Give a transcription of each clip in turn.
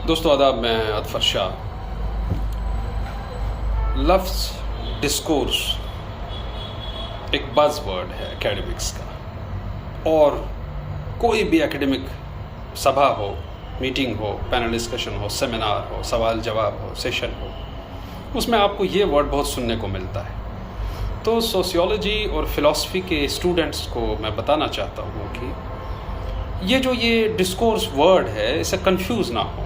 दोस्तों आदाब, मैं अदफर शाह। लफ्ज़ डिस्कोर्स एक बज़ वर्ड है एकेडमिक्स का, और कोई भी एकेडमिक सभा हो, मीटिंग हो, पैनल डिस्कशन हो, सेमिनार हो, सवाल जवाब हो, सेशन हो, उसमें आपको ये वर्ड बहुत सुनने को मिलता है। तो सोशियोलॉजी और फ़िलॉसफी के स्टूडेंट्स को मैं बताना चाहता हूँ कि ये डिस्कोर्स वर्ड है, इससे कंफ्यूज ना हो,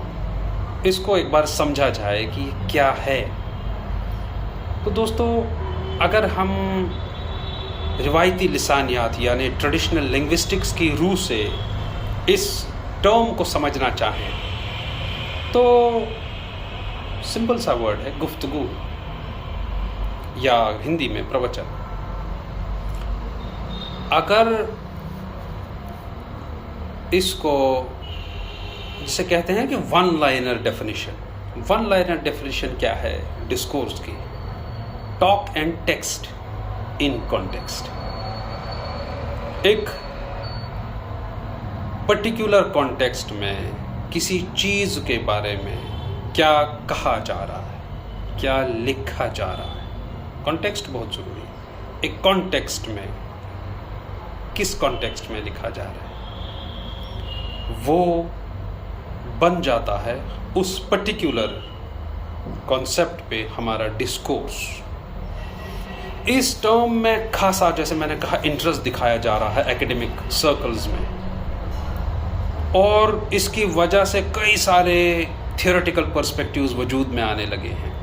इसको एक बार समझा जाए कि क्या है। तो दोस्तों, अगर हम रिवायती लिसानियात यानी ट्रेडिशनल लिंग्विस्टिक्स की रूह से इस टर्म को समझना चाहें तो सिंपल सा वर्ड है गुफ्तगू, या हिंदी में प्रवचन। अगर इसको जिसे कहते हैं कि वन लाइनर डेफिनेशन क्या है डिस्कोर्स की? Talk and text in context. एक पर्टिकुलर कॉन्टेक्स्ट में किसी चीज़ के बारे में क्या कहा जा रहा है, क्या लिखा जा रहा है। कॉन्टेक्स्ट बहुत ज़रूरी है। एक कॉन्टेक्स्ट में किस कॉन्टेक्स्ट में लिखा जा रहा है, वो बन जाता है उस पर्टिकुलर कॉन्सेप्ट पे हमारा डिस्कोर्स। इस टर्म में खासा, जैसे मैंने कहा, इंटरेस्ट दिखाया जा रहा है एकेडमिक सर्कल्स में, और इसकी वजह से कई सारे थियोरेटिकल पर्सपेक्टिव्स वजूद में आने लगे हैं,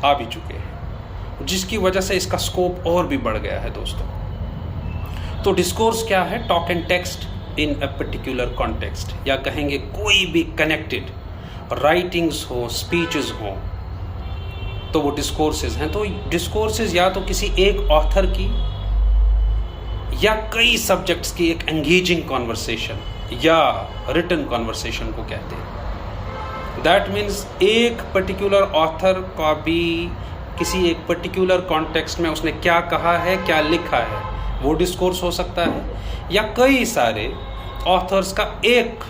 आ भी चुके हैं, जिसकी वजह से इसका स्कोप और भी बढ़ गया है दोस्तों। तो डिस्कोर्स क्या है? Talk and text in a particular context, या कहेंगे कोई भी कनेक्टेड राइटिंग्स हो, स्पीचेस हो, तो वो डिस्कोर्सेज हैं। तो डिस्कोर्सेज या तो किसी एक ऑथर की या कई सब्जेक्ट्स की एक एंगेजिंग कॉन्वर्सेशन या रिटन कॉन्वर्सेशन को कहते हैं। दैट मीन्स एक पर्टिकुलर ऑथर का भी किसी एक पर्टिकुलर कॉन्टेक्स्ट में उसने क्या कहा है, क्या लिखा है, वो डिस्कोर्स हो सकता है, या कई सारे ऑथर्स का एक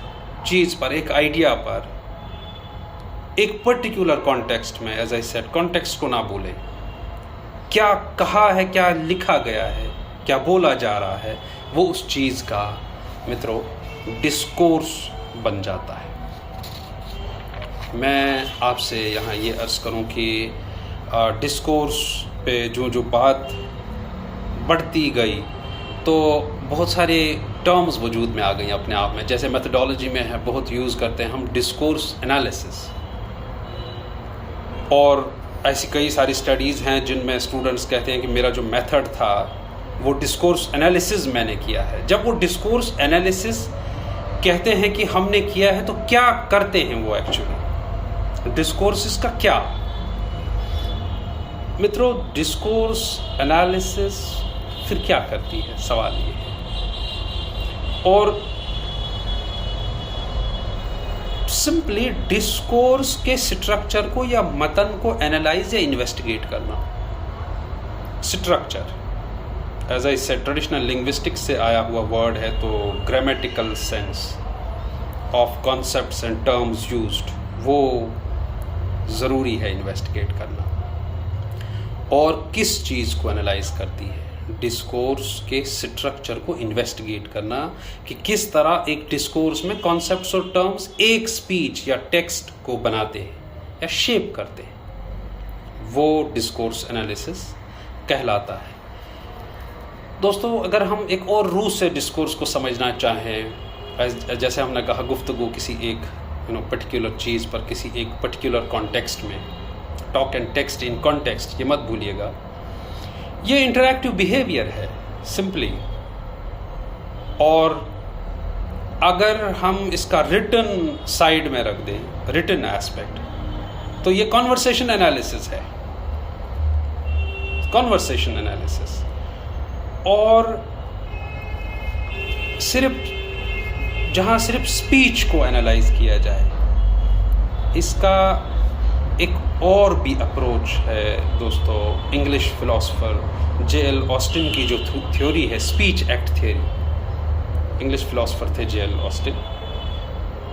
चीज़ पर, एक आइडिया पर, एक पर्टिकुलर कॉन्टेक्स्ट में, एज आई सेड, कॉन्टेक्स्ट को ना भूलें, क्या कहा है, क्या लिखा गया है, क्या बोला जा रहा है, वो उस चीज़ का मित्रों डिस्कोर्स बन जाता है। मैं आपसे यहाँ ये अर्ज़ करूँ कि डिस्कोर्स पे जो बात बढ़ती गई तो बहुत सारे टर्म्स वजूद में आ गई अपने आप में। जैसे मेथडोलॉजी में है, बहुत यूज़ करते हैं हम डिस्कोर्स एनालिसिस, और ऐसी कई सारी स्टडीज़ हैं जिनमें स्टूडेंट्स कहते हैं कि मेरा जो मेथड था वो डिस्कोर्स एनालिसिस मैंने किया है। जब वो डिस्कोर्स एनालिसिस कहते हैं कि हमने किया है, तो क्या करते हैं वो एक्चुअली? डिस्कोर्सेस का क्या मित्रों? डिस्कोर्स एनालिसिस फिर क्या करती है, सवाल ये है। और सिंपली डिस्कोर्स के स्ट्रक्चर को या मतन को एनालाइज या इन्वेस्टिगेट करना। Structure, as I said, traditional linguistics से आया हुआ वर्ड है, तो grammatical sense of concepts and terms used, वो ज़रूरी है इन्वेस्टिगेट करना। और किस चीज़ को एनालाइज करती है? डिस्कोर्स के स्ट्रक्चर को इन्वेस्टिगेट करना, कि किस तरह एक डिस्कोर्स में कॉन्सेप्ट्स और टर्म्स एक स्पीच या टेक्स्ट को बनाते हैं या शेप करते हैं, वो डिस्कोर्स एनालिसिस कहलाता है। दोस्तों, अगर हम एक और रूप से डिस्कोर्स को समझना चाहें, जैसे हमने कहा गुफ्तगू किसी एक पर्टिकुलर चीज़ पर, किसी एक पर्टिकुलर कॉन्टेक्स्ट में, talk and text in context, ये मत भूलिएगा, ये इंटरैक्टिव बिहेवियर है सिंपली। और अगर हम इसका रिटन साइड में रख दें, रिटन एस्पेक्ट, तो ये कॉन्वर्सेशन एनालिसिस है, कॉन्वर्सेशन एनालिसिस। और जहाँ सिर्फ स्पीच को एनालाइज किया जाए, इसका एक और भी अप्रोच है दोस्तों। English philosopher जे.एल. ऑस्टिन की जो थ्योरी है, speech act theory, English philosopher थे जे.एल. ऑस्टिन,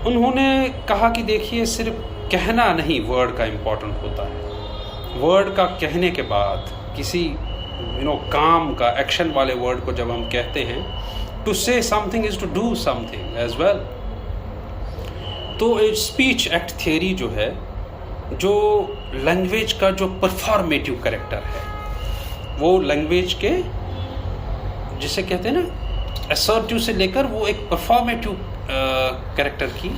उन्होंने कहा कि देखिए, सिर्फ कहना नहीं वर्ड का इम्पोर्टेंट होता है। वर्ड का कहने के बाद किसी काम का, एक्शन वाले वर्ड को जब हम कहते हैं, to say something is to do something as well. तो स्पीच एक्ट थियरी जो है, जो लैंग्वेज का जो परफॉर्मेटिव कैरेक्टर है, वो लैंग्वेज के जिसे कहते हैं ना असर्टिव से लेकर वो एक परफॉर्मेटिव कैरेक्टर की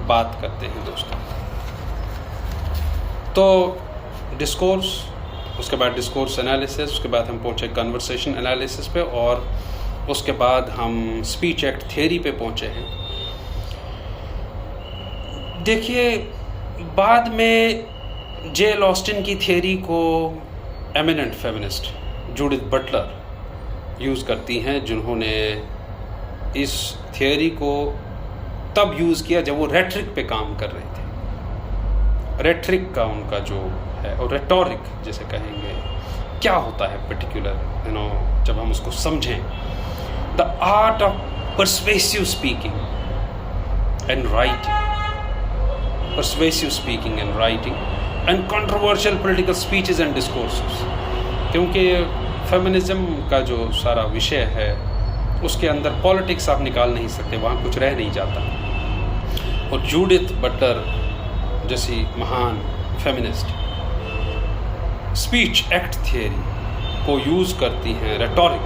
बात करते हैं दोस्तों। तो डिस्कोर्स, उसके बाद डिस्कोर्स एनालिसिस, उसके बाद हम पहुँचे कन्वर्सेशन एनालिसिस पे, और उसके बाद हम स्पीच एक्ट थियरी पे पहुँचे हैं। देखिए, बाद में जेल ऑस्टिन की थियरी को eminent feminist Judith Butler use करती हैं, जिन्होंने इस थियरी को तब यूज़ किया जब वो रेट्रिक पे काम कर रहे थे। रेट्रिक का उनका जो है, और रेटोरिक जिसे कहेंगे, क्या होता है पर्टिकुलर जब हम उसको समझें, the art of persuasive speaking and writing, persuasive speaking and writing and controversial political speeches and discourses। क्योंकि फेमिनिज्म का जो सारा विषय है उसके अंदर पॉलिटिक्स आप निकाल नहीं सकते, वहाँ कुछ रह नहीं जाता। और जूडिथ बटलर जैसी महान फेमिनिस्ट स्पीच एक्ट थियरी को यूज़ करती हैं रेटोरिक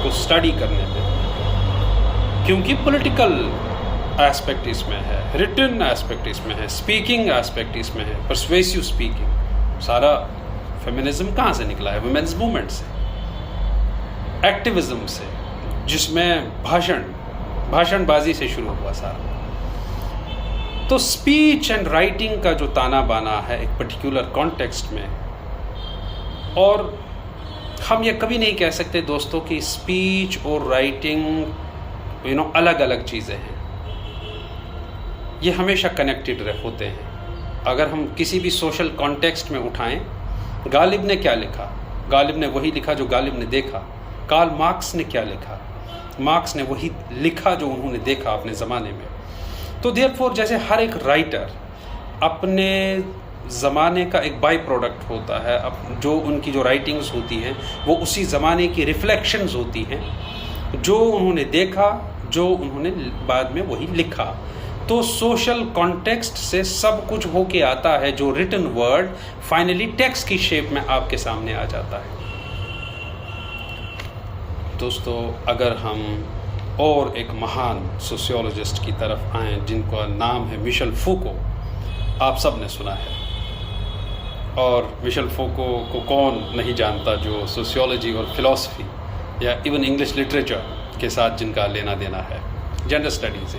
को स्टडी करने में, क्योंकि पॉलिटिकल एस्पेक्ट इसमें है, रिटन एस्पेक्ट इसमें है, स्पीकिंग एस्पेक्ट इसमें है, परसुएसिव स्पीकिंग। सारा फेमिनिज्म कहाँ से निकला है? वुमेन्स मूवमेंट से, एक्टिविज्म से, जिसमें भाषणबाजी से शुरू हुआ सारा। तो स्पीच एंड राइटिंग का जो ताना बाना है एक पर्टिकुलर कॉन्टेक्स्ट में, और हम ये कभी नहीं कह सकते दोस्तों कि स्पीच और राइटिंग अलग अलग चीज़ें हैं। ये हमेशा कनेक्टेड होते हैं। अगर हम किसी भी सोशल कॉन्टेक्स्ट में उठाएं, गालिब ने क्या लिखा? गालिब ने वही लिखा जो गालिब ने देखा। कार्ल मार्क्स ने क्या लिखा? मार्क्स ने वही लिखा जो उन्होंने देखा अपने ज़माने में। तो देयरफॉर जैसे हर एक राइटर अपने ज़माने का एक बाई प्रोडक्ट होता है, अब जो उनकी जो राइटिंग्स होती हैं वो उसी ज़माने की रिफ्लेक्शंस होती हैं, जो उन्होंने देखा, जो उन्होंने बाद में वही लिखा। तो सोशल कॉन्टेक्स्ट से सब कुछ होके आता है, जो रिटन वर्ड फाइनली टेक्स्ट की शेप में आपके सामने आ जाता है। दोस्तों, अगर हम और एक महान सोशियोलॉजिस्ट की तरफ आएँ जिनका नाम है मिशेल फूको, आप सब ने सुना है। और मिशेल फूको को कौन नहीं जानता, जो सोशियोलॉजी और फिलॉसफी या इवन इंग्लिश लिटरेचर के साथ जिनका लेना देना है, gender studies.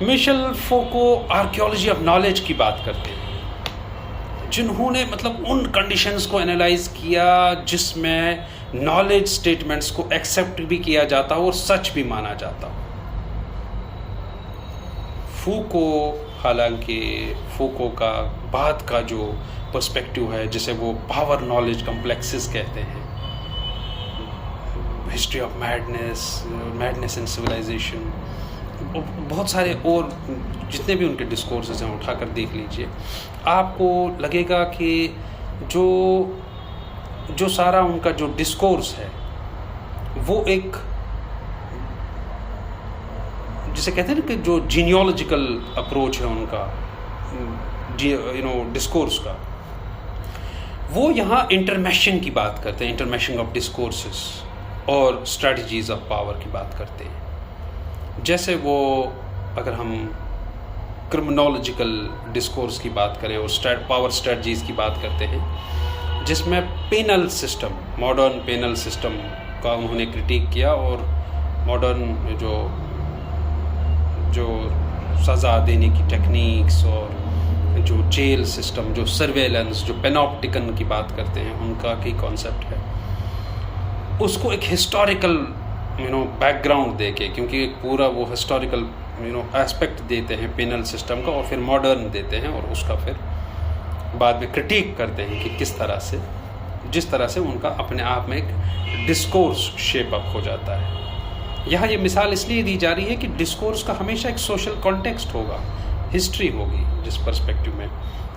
Michel Foucault archaeology of knowledge की बात करते हैं, जिन्होंने मतलब उन कंडीशंस को एनालाइज किया जिसमें नॉलेज स्टेटमेंट्स को एक्सेप्ट भी किया जाता हो और सच भी माना जाता हो। फूको, हालांकि फूको का बाद का जो पर्सपेक्टिव है, जिसे वो पावर नॉलेज कॉम्प्लेक्सेस कहते हैं, history of madness and civilisation, बहुत सारे और जितने भी उनके डिस्कोर्सेस हैं उठाकर देख लीजिए, आपको लगेगा कि जो सारा उनका जो डिस्कोर्स है वो एक, जिसे कहते हैं ना कि जो जीनियोलॉजिकल अप्रोच है उनका डिस्कोर्स का, वो यहाँ इंटरमेशन की बात करते हैं, इंटरमेशन ऑफ डिस्कोर्सेस और स्ट्रेटजीज ऑफ पावर की बात करते हैं। जैसे वो, अगर हम क्रिमिनोलॉजिकल डिस्कोर्स की बात करें और पावर स्ट्रेटजीज की बात करते हैं, जिसमें penal system, modern penal system का उन्होंने क्रिटिक किया, और मॉडर्न जो सज़ा देने की टेक्निक्स और जो जेल सिस्टम, जो सर्वेलेंस, जो पेनॉप्टिकन की बात करते हैं, उनका की कॉन्सेप्ट है, उसको एक हिस्टोरिकल बैकग्राउंड दे के, क्योंकि एक पूरा वो हिस्टोरिकल एस्पेक्ट देते हैं पेनल सिस्टम का, और फिर मॉडर्न देते हैं, और उसका फिर बाद में क्रिटिक करते हैं कि किस तरह से, जिस तरह से उनका अपने आप में एक डिस्कोर्स शेप अप हो जाता है। यहाँ ये मिसाल इसलिए दी जा रही है कि डिस्कोर्स का हमेशा एक सोशल कॉन्टेक्स्ट होगा, हिस्ट्री होगी जिस पर्सपेक्टिव में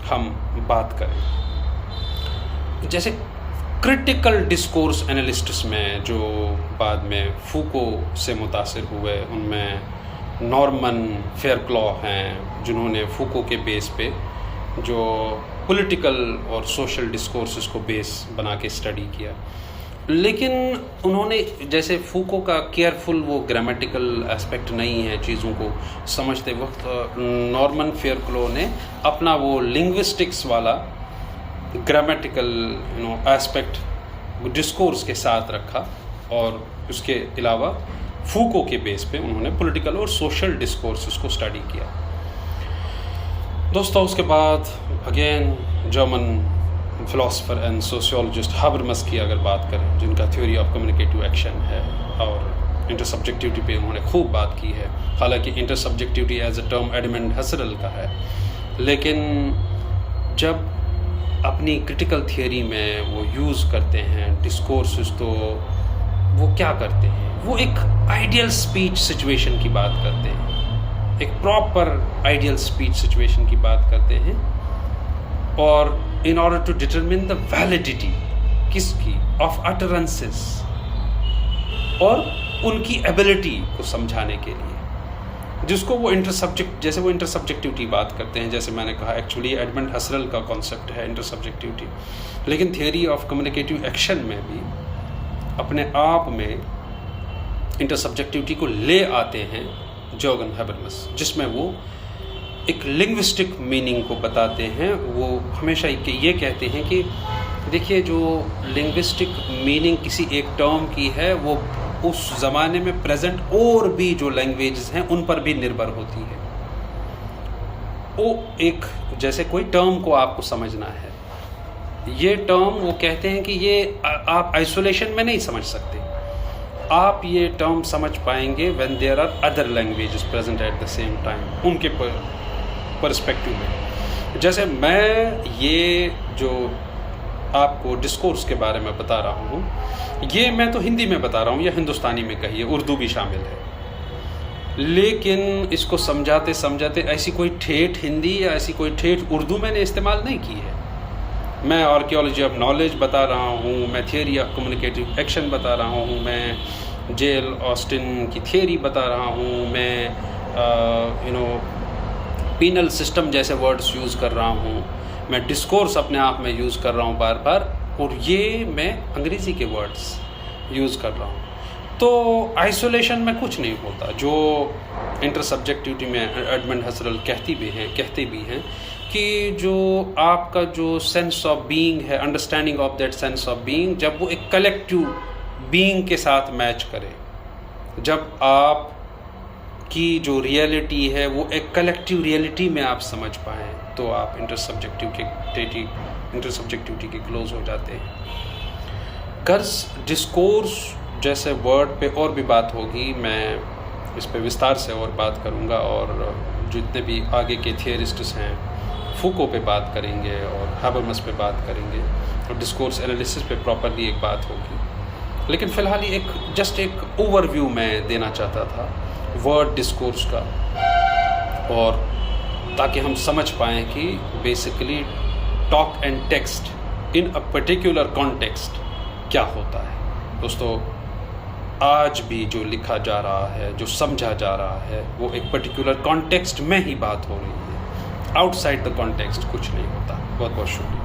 हम बात करें। जैसे क्रिटिकल डिस्कोर्स एनालिस्ट्स में जो बाद में फूको से मुतासिर हुए, उनमें नॉर्मन फेयरक्लॉ हैं जिन्होंने फूको के बेस पे जो पॉलिटिकल और सोशल डिस्कोर्सेस को बेस बना के स्टडी किया। लेकिन उन्होंने जैसे फूको का केयरफुल वो ग्रामेटिकल एस्पेक्ट नहीं है चीज़ों को समझते वक्त, नॉर्मन फेयरक्लॉ ने अपना वो लिंग्विस्टिक्स वाला ग्रामेटिकल एस्पेक्ट डिस्कोर्स के साथ रखा, और उसके अलावा फूको के बेस पे उन्होंने पॉलिटिकल और सोशल डिस्कोर्सेस को स्टडी किया। दोस्तों उसके बाद again German philosopher and sociologist Habermas की अगर बात करें, जिनका थ्योरी ऑफ कम्युनिकेटिव एक्शन है और इंटरसब्जेक्टिविटी पे उन्होंने खूब बात की है। हालांकि इंटरसब्जेक्टिविटी एज अ टर्म एडमंड हसरल का है, लेकिन जब अपनी क्रिटिकल थियरी में वो यूज़ करते हैं डिस्कोर्सेस, तो वो क्या करते हैं, वो एक आइडियल स्पीच सिचुएशन की बात करते हैं, एक प्रॉपर आइडियल स्पीच सिचुएशन की बात करते हैं, और in order to determine the validity किसकी ऑफ अटरेंसेस और उनकी एबिलिटी को समझाने के लिए, जिसको वो जैसे वो इंटरसब्जेक्टिविटी बात करते हैं। जैसे मैंने कहा एक्चुअली एडमंड हसरल का कॉन्सेप्ट है इंटरसब्जेक्टिविटी, लेकिन थियरी ऑफ कम्युनिकेटिव एक्शन में भी अपने आप में इंटरसब्जेक्टिविटी को ले आते हैं जर्गन हाबरमस, जिसमें वो एक लिंग्विस्टिक मीनिंग को बताते हैं। वो हमेशा ये कहते हैं कि देखिए जो लिंग्विस्टिक मीनिंग किसी एक टर्म की है वो उस ज़माने में प्रेजेंट और भी जो लैंग्वेजेस हैं उन पर भी निर्भर होती है। वो एक जैसे कोई टर्म को आपको समझना है, ये टर्म वो कहते हैं कि ये आप आइसोलेशन में नहीं समझ सकते, आप ये टर्म समझ पाएंगे when there are other languages present at the same time, उनके पर्सपेक्टिव में। जैसे मैं ये जो आपको डिस्कोर्स के बारे में बता रहा हूँ, ये मैं तो हिंदी में बता रहा हूँ या हिंदुस्तानी में कहिए, उर्दू भी शामिल है, लेकिन इसको समझाते समझाते ऐसी कोई ठेठ हिंदी या ऐसी कोई ठेठ उर्दू मैंने इस्तेमाल नहीं की है। मैं आर्कियोलॉजी ऑफ नॉलेज बता रहा हूँ, मैं थियरी ऑफ कम्युनिकेटिव एक्शन बता रहा हूँ, मैं जेल ऑस्टिन की थियरी बता रहा हूँ, मैं पीनल सिस्टम जैसे वर्ड्स यूज़ कर रहा हूँ, मैं डिस्कोर्स अपने आप में यूज़ कर रहा हूँ बार बार, और ये मैं अंग्रेज़ी के वर्ड्स यूज़ कर रहा हूँ। तो आइसोलेशन में कुछ नहीं होता, जो इंटरसब्जेक्टिविटी में एडमंड हसरल कहते भी हैं कि जो आपका जो सेंस ऑफ बीइंग है, understanding of that sense of being, जब वो एक कलेक्टिव बीइंग के साथ मैच करे, जब आप की जो रियलिटी है वो एक कलेक्टिव रियलिटी में आप समझ पाएँ, तो आप इंटरसब्जेक्टिविटी के क्लोज हो जाते हैं। गर्स डिस्कोर्स जैसे वर्ड पे और भी बात होगी, मैं इस पे विस्तार से और बात करूँगा, और जितने भी आगे के थियरिस्ट्स हैं फूको पे बात करेंगे और हाबरमस पे बात करेंगे, और डिस्कोर्स एनालिसिस पे प्रॉपरली एक बात होगी। लेकिन फ़िलहाल जस्ट एक ओवरव्यू मैं देना चाहता था वर्ड डिस्कोर्स का, और ताकि हम समझ पाएँ कि basically talk and text in a particular context क्या होता है। दोस्तों आज भी जो लिखा जा रहा है, जो समझा जा रहा है, वो एक पर्टिकुलर कॉन्टेक्स्ट में ही बात हो रही है, आउटसाइड द कॉन्टेक्स्ट कुछ नहीं होता। बहुत बहुत शुक्रिया।